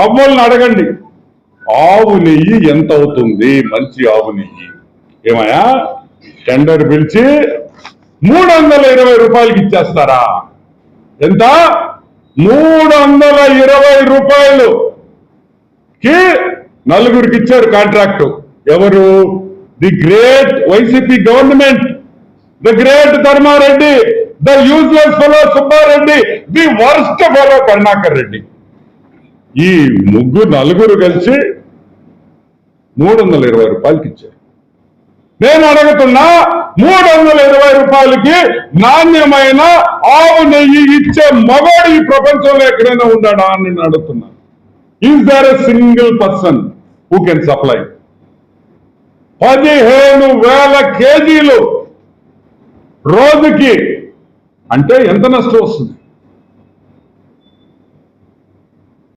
అవ్వల్ని అడగండి ఆవు నెయ్యి ఎంత అవుతుంది, మంచి ఆవు నెయ్యి. ఏమయ్యా టెండర్ పిలిచి 320 రూపాయలకి ఇచ్చేస్తారా? ఎంత? 320 రూపాయలుకి నలుగురికి ఇచ్చారు కాంట్రాక్టు. ఎవరు? The great YCP government, the great Dharmareddy, the useless fellow Subbareddy, the worst fellow Karunakar Reddy. ఈ నలుగురు కలిసి 320 రూపాయలకి ఇచ్చారు. నేను అడుగుతున్నా, 320 రూపాయలకి నాణ్యమైన ఆవు నెయ్యి ఇచ్చే మగవాడు ఈ ప్రపంచంలో ఎక్కడైనా ఉన్నాడా అని నేను అడుగుతున్నా. Is there a single person who can supply? 15,000 కేజీలు రోజుకి అంటే ఎంత నష్టం వస్తుంది?